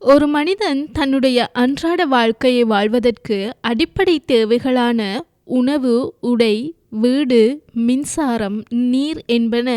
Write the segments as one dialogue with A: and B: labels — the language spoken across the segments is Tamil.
A: ஒரு மனிதன் தன்னுடைய அன்றாட வாழ்க்கையை வாழ்வதற்கு அடிப்படை தேவைகளான உணவு, உடை, வீடு, மின்சாரம், நீர் என்பன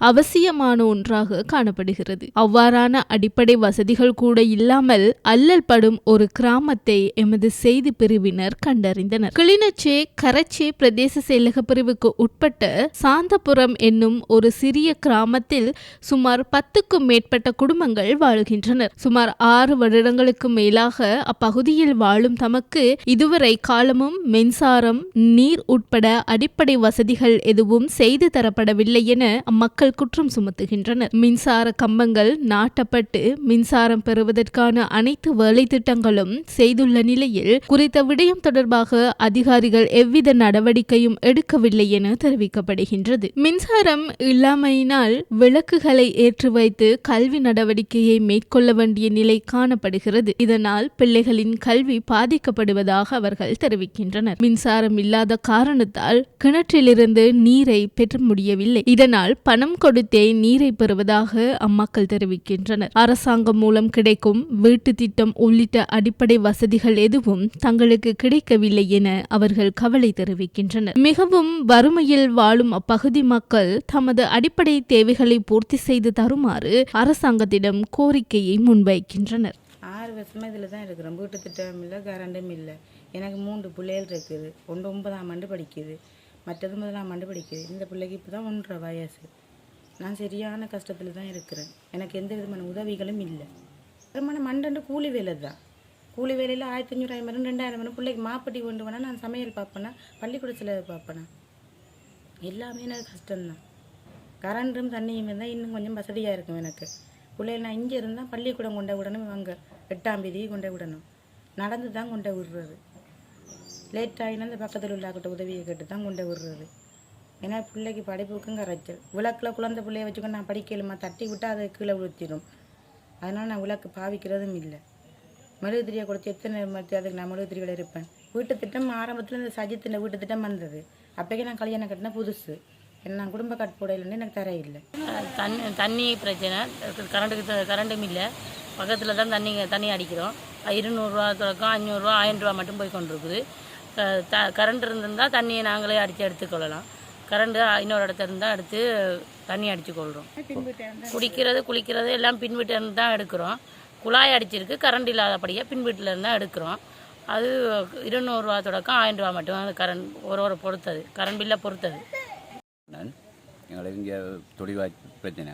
A: அவசியமான ஒன்றாக காணப்படுகிறது. அவ்வாறான அடிப்படை வசதிகள் கூட இல்லாமல் அல்லல் படும் ஒரு கிராமத்தை எமது செய்தி பிரிவினர் கண்டறிந்தனர். கிளிநொச்சி கரச்சி பிரதேச செயலக பிரிவுக்கு உட்பட்ட சாந்தபுரம் என்னும் ஒரு சிறிய கிராமத்தில் சுமார் 10க்கும் மேற்பட்ட குடும்பங்கள் வாழ்கின்றனர். சுமார் 6 வருடங்களுக்கு மேலாக அப்பகுதியில் வாழும் தமக்கு இதுவரை காலமும் மின்சாரம், நீர் உட்பட அடிப்படை வசதிகள் எதுவும் செய்து தரப்படவில்லை என அம்மக்கள் குற்றம் சுமத்துகின்றனர். மின்சார கம்பங்கள் நாட்டப்பட்டு மின்சாரம் பெறுவதற்கான அனைத்து வேலை திட்டங்களும் செய்துள்ள நிலையில் குறித்த விடயம் தொடர்பாக அதிகாரிகள் எவ்வித நடவடிக்கையும் எடுக்கவில்லை என தெரிவிக்கப்படுகின்றது. மின்சாரம் இல்லாமையினால் விளக்குகளை ஏற்றி வைத்து கல்வி நடவடிக்கையை மேற்கொள்ள வேண்டிய நிலை காணப்படுகிறது. இதனால் பிள்ளைகளின் கல்வி பாதிக்கப்படுவதாக அவர்கள் தெரிவிக்கின்றனர். மின்சாரம் இல்லாத காரணத்தால் கிணற்றிலிருந்து நீரை பெற்ற முடியவில்லை. இதனால் பணம் கொடுத்தே நீரை பெறுவதாக அம்மக்கள் தெரிவிக்கின்றனர். அரசாங்கம் மூலம் கிடைக்கும் வீட்டு திட்டம் உள்ளிட்ட அடிப்படை வசதிகள் எதுவும் தங்களுக்கு கிடைக்கவில்லை என அவர்கள் கவலை தெரிவிக்கின்றனர். மிகவும் வறுமையில் வாழும் அப்பகுதி மக்கள் தமது அடிப்படை தேவைகளை பூர்த்தி செய்து தருமாறு அரசாங்கத்திடம் கோரிக்கையை முன்வைக்கின்றனர்.
B: 6 வருஷமா இதில் தான் இருக்கிறோம். வீட்டு திட்டம் இல்லை, கரண்டும் இல்லை. எனக்கு 3 பிள்ளைகள் இருக்குது. ஒன்று 9ஆம் ஆண்டு படிக்குது, மற்றது 1ஆம் ஆண்டு படிக்குது. இந்த பிள்ளைக்கு இப்போ தான் 1.5 வயசு. நான் சரியான கஷ்டத்தில் தான் இருக்கிறேன். எனக்கு எந்த விதமான உதவிகளும் இல்லை. வருமான மண்டண்டு கூலி வேலை தான். கூலி வேலையில் 1500 2000 பிள்ளைக்கு மாப்பட்டி கொண்டு வேணா, நான் சமையல் பார்ப்பேனா, பள்ளிக்கூட செலவு பார்ப்பேனா, எல்லாமே எனக்கு கஷ்டம்தான். கரண்டும் தண்ணியும் இருந்தால் இன்னும் கொஞ்சம் வசதியாக இருக்கும் எனக்கு. பிள்ளைகள் நான் இங்கே இருந்தால் பள்ளிக்கூடம் கொண்டே விடணும், அங்கே 8ஆம் தேதி கொண்டே விடணும். நடந்து தான் கொண்டே விடுறது. லேட் ஆகினா இந்த பக்கத்தில் உள்ளாக்கிட்ட உதவியை கேட்டு தான் கொண்டே விடுறது. ஏன்னா பிள்ளைக்கு படிப்புக்கும் கரைச்சல். விளக்கில் குழந்தை பிள்ளைய வச்சுக்கொண்டு நான் படிக்கலுமா, தட்டி விட்டால் அதை கீழே விழுத்திடும். அதனால் நான் விளக்கு பாவிக்கிறதும் இல்லை. மெழுகுதிரியை கொடுத்து எத்தனை அதுக்கு நான் மெழுகுதிரிகள் இருப்பேன். வீட்டு திட்டம் ஆரம்பத்தில் இந்த சஜித்தின் வீட்டு திட்டம் வந்தது. அப்போக்கே நான் கல்யாணம் கட்டினா புதுசு. நான் குடும்ப கட்டுப்படையிலேருந்து எனக்கு தர இல்லை.
C: தண்ணி பிரச்சனை, கரண்டும் இல்லை. பக்கத்தில் தான் தண்ணி அடிக்கிறோம். 200 ரூபா தொடக்கம் 500 ரூபா 1000 ரூபா மட்டும் போய் கொண்டிருக்குது. கரண்ட் இருந்திருந்தால் தண்ணியை நாங்களே அடித்து எடுத்துக்கொள்ளலாம். கரண்ட் இன்னொரு இடத்துல இருந்தால் எடுத்து தண்ணி அடித்துக்கொள்கிறோம். குளிக்கிறது எல்லாம் பின் வீட்டிலேருந்து தான் எடுக்கிறோம். குழாய் அடிச்சிருக்கு, கரண்ட் இல்லாதபடியாக பின் வீட்டிலேருந்து தான் எடுக்கிறோம். அது 200 ரூபா தொடக்கம் 1000 ரூபா மட்டும் அது கரண்ட் ஒரு பொறுத்தது, கரண்ட் பில்லை பொறுத்தது.
D: எங்களுக்கு இங்கே தொழில் பிரச்சனை.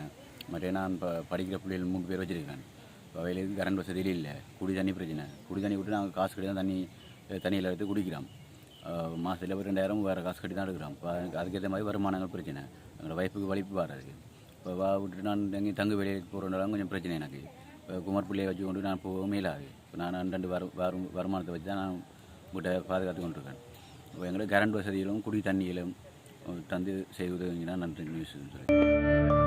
D: மற்ற நான் இப்போ படிக்கிற பிள்ளைகள் 3 பேர் வச்சுருக்கேன். அவையிலேருந்து கரண்ட் வசதியில் இல்லை. குடி தண்ணி பிரச்சனை. குடி தண்ணி விட்டு நாங்கள் காசு கட்டி தான் தண்ணியில் எடுத்து குடிக்கிறோம். மாதத்தில் 2000 வேறு காசு கட்டி தான் எடுக்கிறோம். இப்போ அதுக்கேற்ற மாதிரி வருமானங்கள் பிரச்சனை. எங்களோட வைப்புக்கு வலிப்பு வராது. இப்போ விட்டுட்டு நான் எங்கேயும் தங்கு வெளியே போகிறனாலும் கொஞ்சம் பிரச்சனை எனக்கு. இப்போ குமார் பிள்ளையை வச்சு கொண்டு நான் போக மேலாது. இப்போ நான் 2 வருமானத்தை வச்சு தான் நான் வீட்டை பாதுகாத்து கொண்டிருக்கேன். இப்போ எங்களுக்கு கரண்ட் வசதியிலும் குடி தண்ணியிலும் தந்து செய்வதுங்கன்னா நன்றி நியூஸ் சொல்லி.